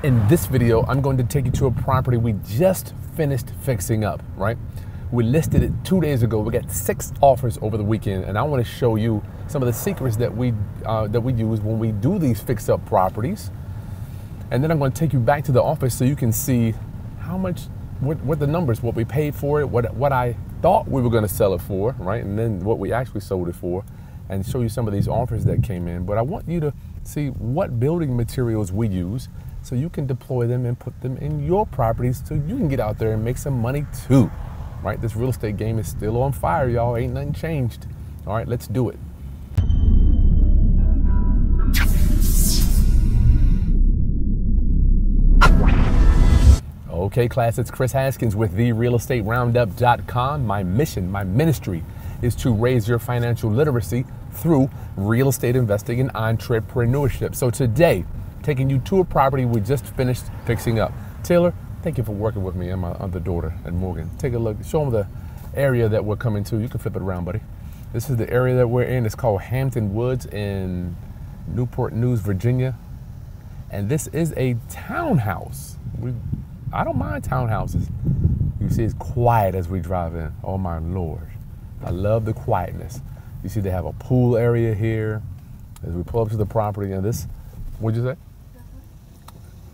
In this video, I'm going to take you to a property we just finished fixing up, right? We listed it 2 days ago. We got 6 offers over the weekend, and I want to show you some of the secrets that we use when we do these fix-up properties. And then I'm going to take you back to the office so you can see how much, what the numbers, what we paid for it, what I thought we were going to sell it for, right? And then what we actually sold it for, and show you some of these offers that came in. But I want you to see what building materials we use, so you can deploy them and put them in your properties so you can get out there and make some money too, right? This real estate game is still on fire, y'all. Ain't nothing changed. All right, let's do it. Okay, class, it's Chris Haskins with therealestateroundup.com. My mission, my ministry is to raise your financial literacy through real estate investing and entrepreneurship. So today, taking you to a property we just finished fixing up. Taylor, thank you for working with me and my other daughter and Morgan. Take a look, show them the area that we're coming to. You can flip it around, buddy. This is the area that we're in. It's called Hampton Woods in Newport News, Virginia. And this is a townhouse. I don't mind townhouses. You see it's quiet as we drive in. Oh my Lord. I love the quietness. You see they have a pool area here as we pull up to the property. And this, what'd you say?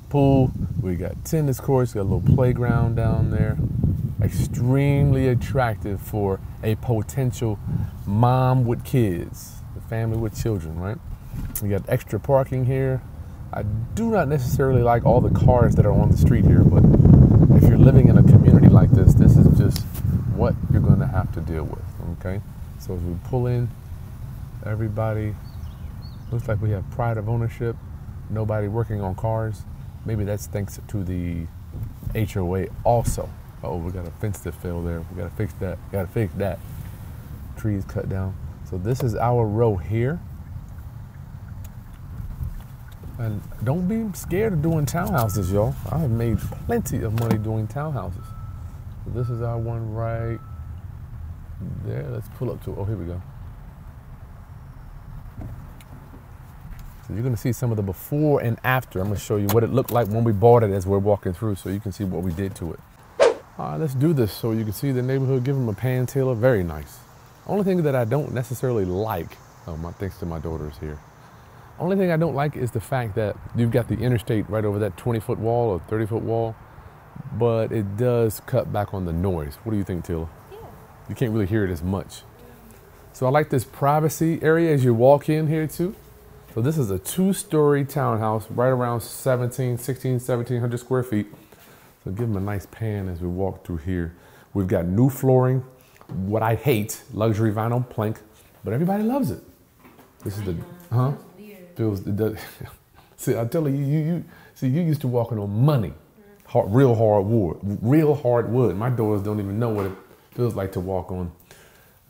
Pool, we got tennis courts, got a little playground down there. Extremely attractive for a potential mom with kids, a family with children, right? We got extra parking here. I do not necessarily like all the cars that are on the street here, but if you're living in a community like this, this is just what you're gonna have to deal with, okay? So as we pull in, everybody, looks like we have pride of ownership, nobody working on cars. Maybe that's thanks to the HOA also. Oh, we got a fence that fell there. We gotta fix that, gotta fix that. Trees cut down. So this is our row here. And don't be scared of doing townhouses, y'all. I have made plenty of money doing townhouses. So this is our one right there. Let's pull up to it. Oh, here we go. So you're gonna see some of the before and after. I'm gonna show you what it looked like when we bought it as we're walking through so you can see what we did to it. All right, let's do this so you can see the neighborhood. Give them a pan, Taylor. Very nice. Only thing that I don't necessarily like, thanks to my daughters here. Only thing I don't like is the fact that you've got the interstate right over that 20-foot wall or 30-foot wall, but it does cut back on the noise. What do you think, Taylor? Yeah. You can't really hear it as much. So I like this privacy area as you walk in here too. So this is a 2-story townhouse, right around 1,700 square feet. So give them a nice pan as we walk through here. We've got new flooring, what I hate, luxury vinyl plank, but everybody loves it. This is the, it does. See, I tell you, you used to walking on money, real hard wood. My daughters don't even know what it feels like to walk on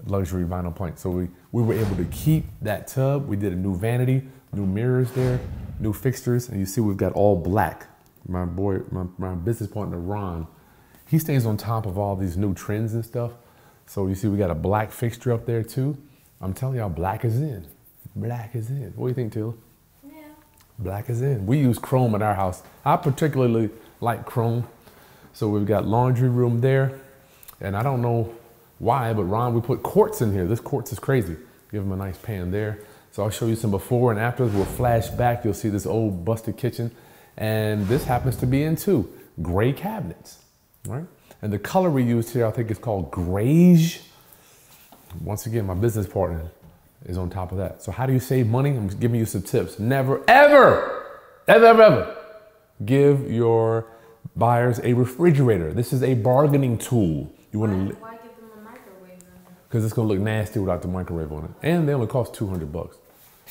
luxury vinyl plank. So we were able to keep that tub. We did a new vanity, new mirrors there, new fixtures, and you see we've got all black. My business partner, Ron, he stays on top of all these new trends and stuff. So you see we got a black fixture up there too. I'm telling y'all, black is in. Black is in. What do you think, Taylor? Yeah. Black is in. We use chrome at our house. I particularly like chrome. So we've got laundry room there. And I don't know why, but Ron, we put quartz in here. This quartz is crazy. Give him a nice pan there. So I'll show you some before and afters. We'll flash back. You'll see this old busted kitchen. And this happens to be in too. Gray cabinets, right? And the color we used here, I think is called grayish. Once again, my business partner is on top of that. So how do you save money? I'm just giving you some tips. Never, ever give your buyers a refrigerator. This is a bargaining tool. You want to. Why give them a microwave? Because it's gonna look nasty without the microwave on it, and they only cost $200.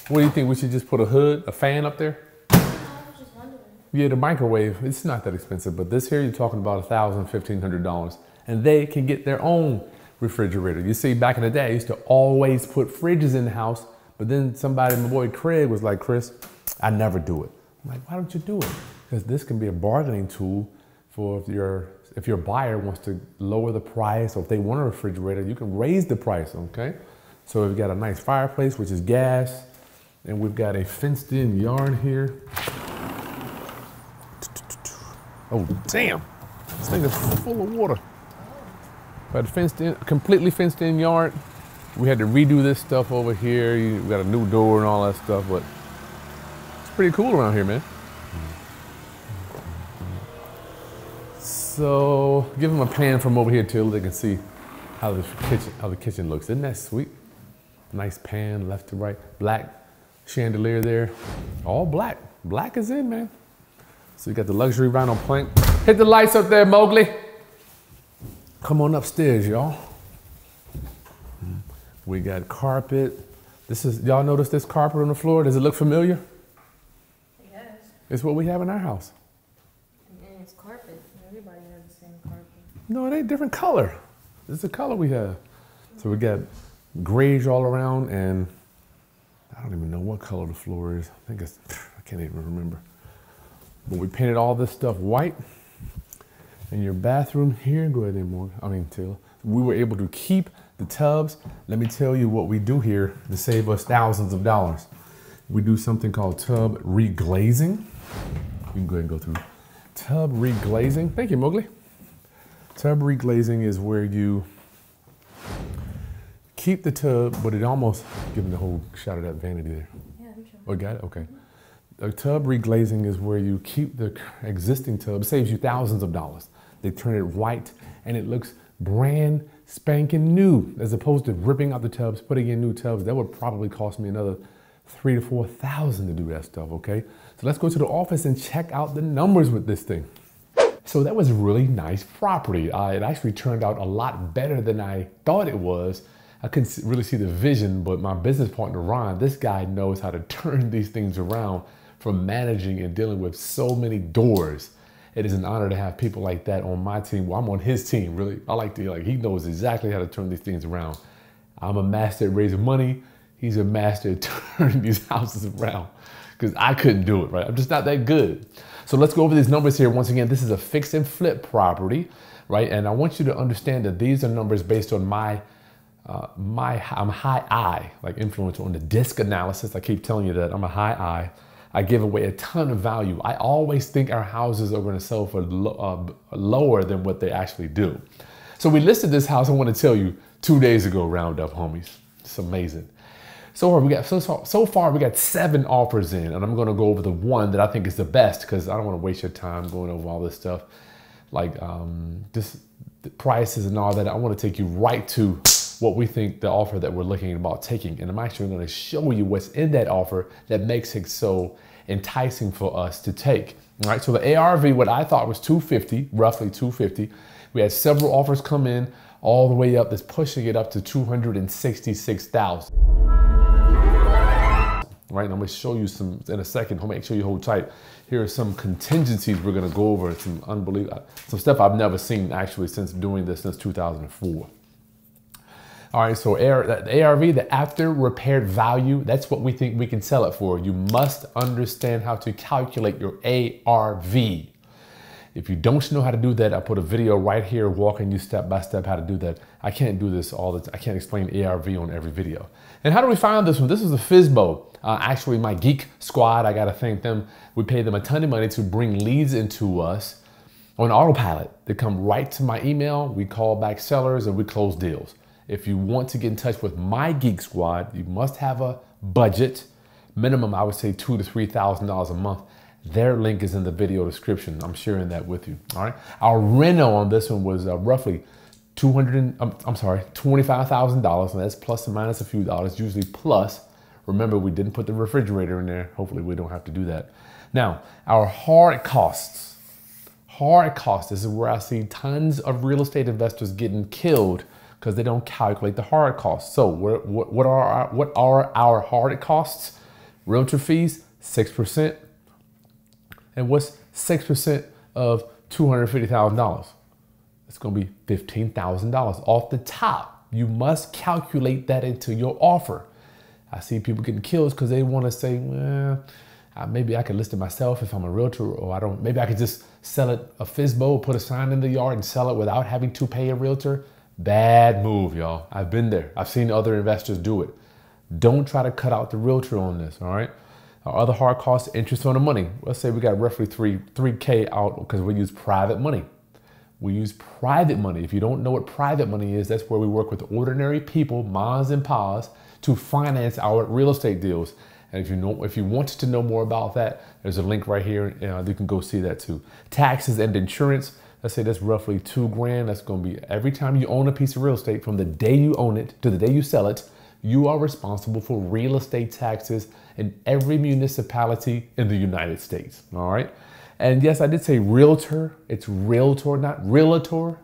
What do you think? We should just put a hood, a fan up there? I was just wondering. Yeah, the microwave. It's not that expensive, but this here you're talking about $1,000, $1,500, and they can get their own refrigerator. You see, back in the day, I used to always put fridges in the house, but then somebody, my boy Craig, was like, Chris, I never do it. I'm like, why don't you do it? Because this can be a bargaining tool for if your buyer wants to lower the price, or if they want a refrigerator, you can raise the price, okay? So we've got a nice fireplace, which is gas, and we've got a fenced in yard here. Oh, damn. This thing is full of water. But fenced in, completely fenced in yard. We had to redo this stuff over here. We got a new door and all that stuff, but it's pretty cool around here, man. So give them a pan from over here till they can see how the kitchen looks. Isn't that sweet? Nice pan, left to right. Black chandelier there. All black. Black is in, man. So you got the luxury vinyl plank. Hit the lights up there, Mowgli. Come on upstairs, y'all. We got carpet. Y'all notice this carpet on the floor? Does it look familiar? Yes. It's what we have in our house. And it's carpet. Everybody has the same carpet. No, it ain't different color. This is the color we have. So we got grays all around, and I don't even know what color the floor is. I think it's, I can't even remember. But we painted all this stuff white. In your bathroom here, go ahead and Morgan, Taylor. We were able to keep the tubs. Let me tell you what we do here to save us thousands of dollars. We do something called tub reglazing. You can go ahead and go through. Tub reglazing. Thank you, Mowgli. Tub reglazing is where you keep the tub, but it almost, giving the whole shot of that vanity there. Yeah, I'm sure. Oh, got it? Okay. A tub reglazing is where you keep the existing tub. It saves you thousands of dollars. They turn it white and it looks brand spanking new, as opposed to ripping out the tubs, putting in new tubs. That would probably cost me another $3,000 to $4,000 to do that stuff, okay? So let's go to the office and check out the numbers with this thing. So that was a really nice property. It actually turned out a lot better than I thought it was. I couldn't really see the vision, but my business partner, Ron, this guy knows how to turn these things around from managing and dealing with so many doors. It is an honor to have people like that on my team. Well, I'm on his team, really. I like to, he knows exactly how to turn these things around. I'm a master at raising money. He's a master at turning these houses around because I couldn't do it, right? I'm just not that good. So let's go over these numbers here. Once again, this is a fix and flip property, right? And I want you to understand that these are numbers based on I'm high I, like influencer on the disc analysis. I keep telling you that I'm a high I. I give away a ton of value. I always think our houses are going to sell for lower than what they actually do. So we listed this house, I want to tell you, 2 days ago, round up, homies. It's amazing. So far we got 7 offers in, and I'm going to go over the one that I think is the best because I don't want to waste your time going over all this stuff, like just the prices and all that. I want to take you right to what we think the offer that we're looking about taking. And I'm actually going to show you what's in that offer that makes it so enticing for us to take. All right, so the ARV, what I thought was 250, roughly 250. We had several offers come in all the way up, that's pushing it up to 266,000. Right, and I'm gonna show you some in a second. I'll make sure you hold tight. Here are some contingencies we're gonna go over, some stuff I've never seen actually since doing this since 2004. All right, so the ARV, the after repaired value, that's what we think we can sell it for. You must understand how to calculate your ARV. If you don't know how to do that, I put a video right here walking you step by step how to do that. I can't do this all the time. I can't explain ARV on every video. And how do we find this one? This is a FSBO. Actually, my geek squad, I gotta thank them. We pay them a ton of money to bring leads into us on autopilot. They come right to my email, we call back sellers, and we close deals. If you want to get in touch with my geek squad, you must have a budget. Minimum, I would say $2,000 to $3,000 a month. Their link is in the video description. I'm sharing that with you, all right? Our reno on this one was roughly $25,000, and that's plus or minus a few dollars, usually plus. Remember, we didn't put the refrigerator in there. Hopefully we don't have to do that. Now, our hard costs. Hard costs, this is where I see tons of real estate investors getting killed because they don't calculate the hard costs. So what are our hard costs? Realtor fees, 6%. And what's 6% of $250,000? It's gonna be $15,000 off the top. You must calculate that into your offer. I see people getting killed because they wanna say, well, maybe I could list it myself if I'm a realtor, or maybe I could just sell it a FSBO, put a sign in the yard and sell it without having to pay a realtor. Bad move, y'all. I've been there. I've seen other investors do it. Don't try to cut out the realtor on this, all right? Our other hard costs, interest on the money. Let's say we got roughly 3K out because we use private money. We use private money. If you don't know what private money is, that's where we work with ordinary people, mas and pas, to finance our real estate deals. And if you want to know more about that, there's a link right here. You can go see that too. Taxes and insurance. Let's say that's roughly $2,000. That's going to be every time you own a piece of real estate, from the day you own it to the day you sell it, you are responsible for real estate taxes in every municipality in the United States. All right. And yes, I did say realtor. It's realtor, not realtor.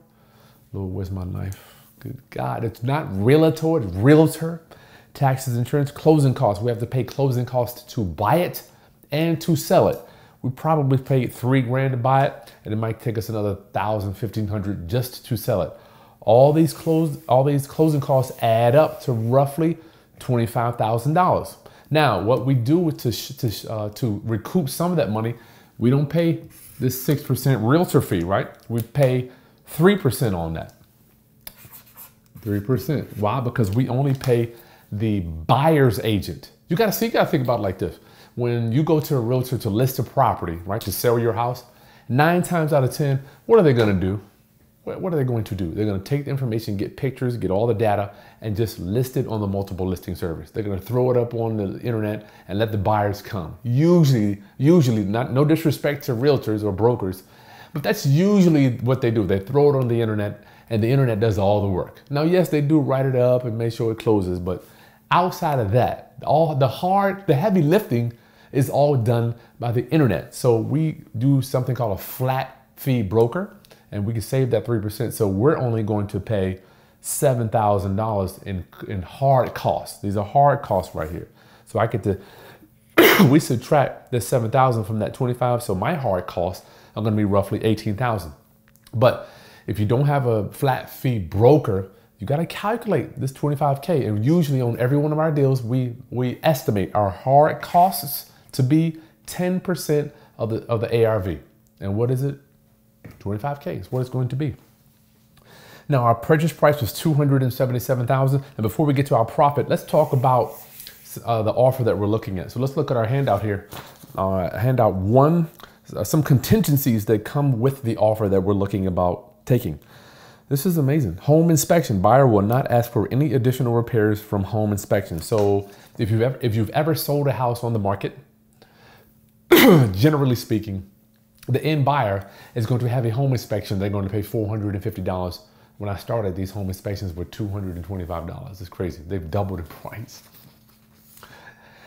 Lord, where's my knife? Good God, it's not realtor, it's realtor. Taxes, insurance, closing costs. We have to pay closing costs to buy it and to sell it. We probably paid $3,000 to buy it, and it might take us another $1,000, $1,500 just to sell it. All these closing costs add up to roughly $25,000. Now, what we do to recoup some of that money, we don't pay this 6% realtor fee, right? We pay 3% on that. 3%. Why? Because we only pay the buyer's agent. You gotta think about it like this. When you go to a realtor to list a property, right, to sell your house, 9 times out of 10, what are they gonna do? What are they going to do? They're going to take the information, get pictures, get all the data, and just list it on the multiple listing service. They're going to throw it up on the internet and let the buyers come. Usually, no disrespect to realtors or brokers, but that's usually what they do. They throw it on the internet, and the internet does all the work. Now, yes, they do write it up and make sure it closes, but outside of that, all the heavy lifting is all done by the internet. So we do something called a flat fee broker, and we can save that 3%. So we're only going to pay $7,000 in hard costs. These are hard costs right here. So I get to, we subtract this 7,000 from that 25. So my hard costs are going to be roughly 18,000. But if you don't have a flat fee broker, you got to calculate this 25K. And usually on every one of our deals, we estimate our hard costs to be 10% of the ARV. And what is it? 25K is what it's going to be. Now, our purchase price was $277,000. And before we get to our profit, let's talk about the offer that we're looking at. So let's look at our handout here. Handout 1, some contingencies that come with the offer that we're looking about taking. This is amazing. Home inspection. Buyer will not ask for any additional repairs from home inspection. So if you've ever sold a house on the market, generally speaking, the end buyer is going to have a home inspection. They're going to pay $450. When I started, these home inspections were $225. It's crazy. They've doubled in price.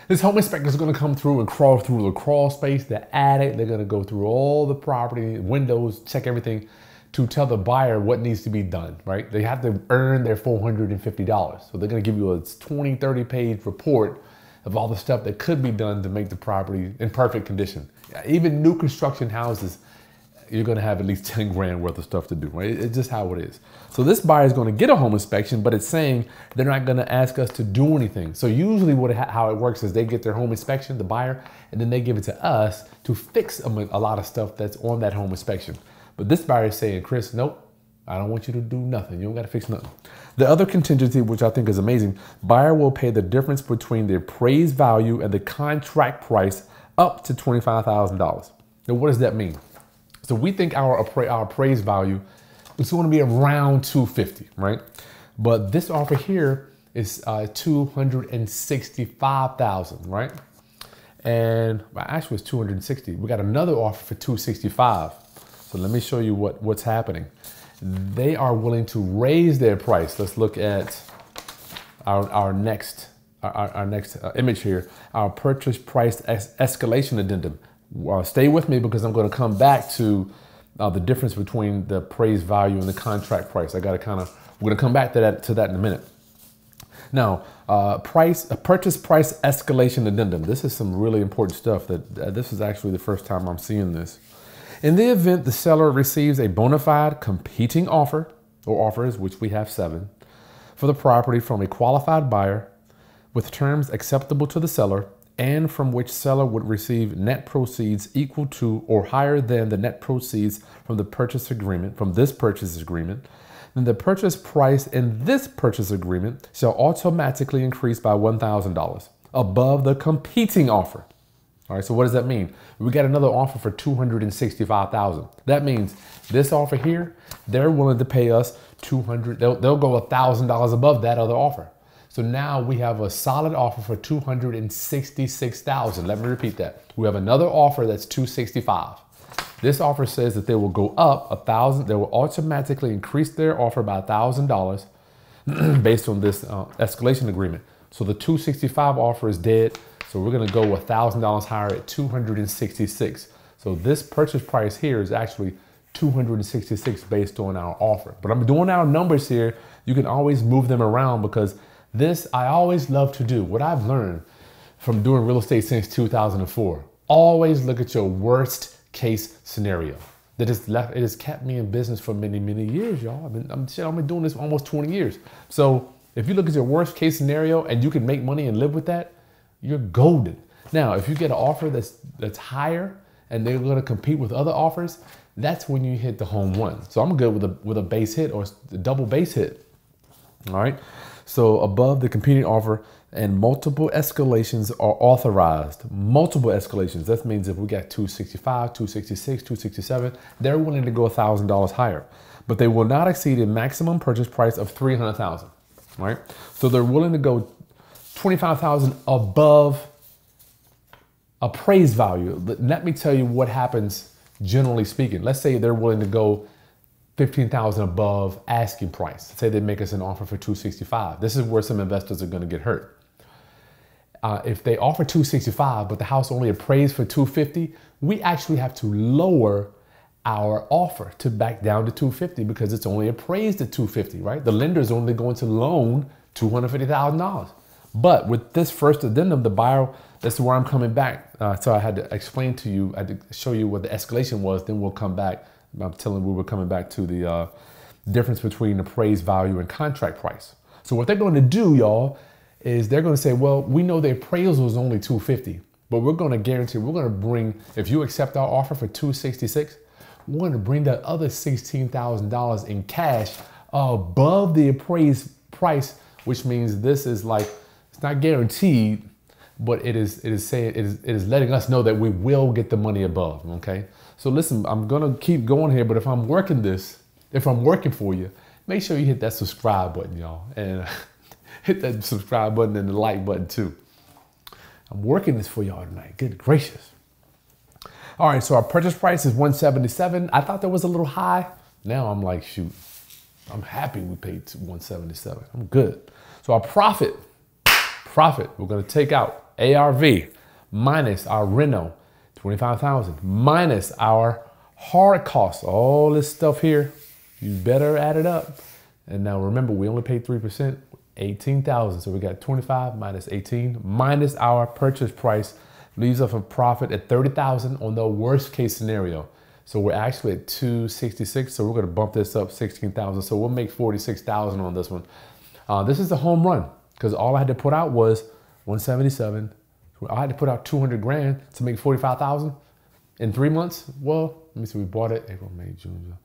This home inspector is going to come through and crawl through the crawl space, the attic. They're going to go through all the property, windows, check everything to tell the buyer what needs to be done, right? They have to earn their $450. So they're going to give you a 20, 30 page report of all the stuff that could be done to make the property in perfect condition. Even new construction houses, you're going to have at least 10 grand worth of stuff to do, right? It's just how it is. So this buyer is going to get a home inspection, but it's saying they're not going to ask us to do anything. So usually how it works is they get their home inspection, the buyer, and then they give it to us to fix a lot of stuff that's on that home inspection. But this buyer is saying, Chris, nope, I don't want you to do nothing. You don't got to fix nothing. The other contingency, which I think is amazing, buyer will pay the difference between the appraised value and the contract price up to $25,000. Now, what does that mean? So we think our appraised value is going to be around $250, right? But this offer here is $265,000, right? And well, actually it's $260,000. We got another offer for $265,000. So let me show you what's happening. They are willing to raise their price. Let's look at our next image here, our purchase price escalation addendum. Stay with me because I'm going to come back to the difference between the appraised value and the contract price. We're going to come back to that in a minute. Now, purchase price escalation addendum. This is some really important stuff this is actually the first time I'm seeing this. In the event the seller receives a bona fide competing offer or offers, which we have 7, for the property from a qualified buyer with terms acceptable to the seller and from which seller would receive net proceeds equal to or higher than the net proceeds from this purchase agreement, then the purchase price in this purchase agreement shall automatically increase by $1,000 above the competing offer. All right, so what does that mean? We got another offer for $265,000. That means this offer here, they're willing to pay us $200. They'll go $1,000 above that other offer. So now we have a solid offer for $266,000. Let me repeat that. We have another offer that's $265,000. This offer says that they will go up $1,000. They will automatically increase their offer by $1,000 based on this escalation agreement. So the $265,000 offer is dead. So we're gonna go $1,000 higher at $266,000. So this purchase price here is actually $266,000 based on our offer. But I'm doing our numbers here. You can always move them around because this I always love to do. What I've learned from doing real estate since 2004, always look at your worst case scenario. It has kept me in business for many, many years, y'all. I've been doing this for almost 20 years. So if you look at your worst case scenario and you can make money and live with that, you're golden. Now, if you get an offer that's higher and they're gonna compete with other offers, that's when you hit the home run. So I'm good with a base hit or a double base hit, all right? So above the competing offer and multiple escalations are authorized. Multiple escalations, that means if we got 265, 266, 267, they're willing to go $1,000 higher, but they will not exceed a maximum purchase price of $300,000, right? So they're willing to go $25,000 above appraised value. Let me tell you what happens generally speaking. Let's say they're willing to go $15,000 above asking price. Say they make us an offer for $265,000. This is where some investors are gonna get hurt. If they offer $265,000, but the house only appraised for $250,000, we actually have to lower our offer to back down to $250,000 because it's only appraised at $250,000, right? The lender is only going to loan $250,000. But with this first addendum, the buyer, that's where I'm coming back. So I had to explain to you, I had to show you what the escalation was, then we'll come back. I'm telling you, we were coming back to the difference between appraised value and contract price. So what they're going to do, y'all, is they're going to say, well, we know the appraisal is only $250,000, but we're going to guarantee, we're going to bring, if you accept our offer for $266,000, we're going to bring that other $16,000 in cash above the appraised price, which means this is like, it's not guaranteed, but it is letting us know that we will get the money above, okay? So listen, I'm gonna keep going here, but if I'm working for you, make sure you hit that subscribe button, y'all, and hit that subscribe button and the like button too. I'm working this for y'all tonight, good gracious. All right, so our purchase price is $177,000. I thought that was a little high. Now I'm like, shoot, I'm happy we paid $177,000. I'm good. So our profit, we're gonna take out ARV minus our reno, $25,000, minus our hard costs, all this stuff here. You better add it up. And now remember, we only paid 3%, $18,000. So we got 25 minus 18 minus our purchase price leaves us a profit at $30,000 on the worst case scenario. So we're actually at 266. So we're gonna bump this up 16,000. So we'll make 46,000 on this one. This is a home run because all I had to put out was 177. I had to put out 200 grand to make 45,000 in 3 months. Well, let me see, we bought it April, May, June, July.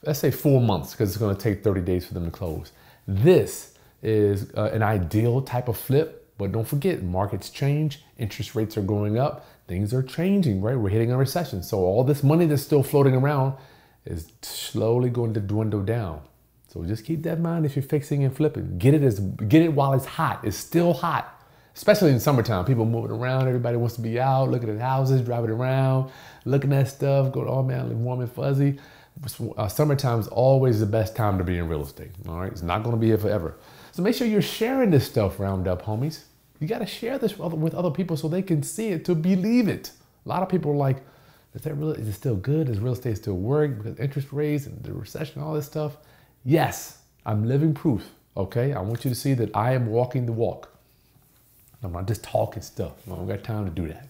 Let's say 4 months because it's gonna take 30 days for them to close. This is an ideal type of flip, but don't forget, markets change, interest rates are going up, things are changing, right? We're hitting a recession. So all this money that's still floating around is slowly going to dwindle down. So just keep that in mind if you're fixing and flipping. Get it while it's hot. It's still hot. Especially in summertime, people moving around, everybody wants to be out, looking at houses, driving around, looking at stuff, going, oh man, I live warm and fuzzy. Summertime is always the best time to be in real estate, all right? It's not gonna be here forever. So make sure you're sharing this stuff, Roundup homies. You gotta share this with other people so they can see it, to believe it. A lot of people are like, is it still good? Does real estate still work? Because interest rates and the recession, all this stuff. Yes, I'm living proof, okay? I want you to see that I am walking the walk. I'm not just talking stuff. I don't got time to do that.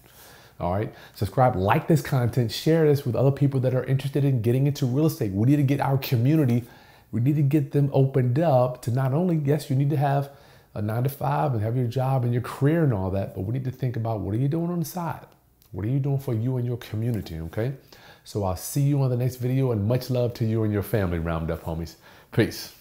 All right. Subscribe, like this content, share this with other people that are interested in getting into real estate. We need to get our community, we need to get them opened up to not only, yes, you need to have a 9 to 5 and have your job and your career and all that, but we need to think about what are you doing on the side? What are you doing for you and your community, okay? So I'll see you on the next video and much love to you and your family, Roundup homies. Peace.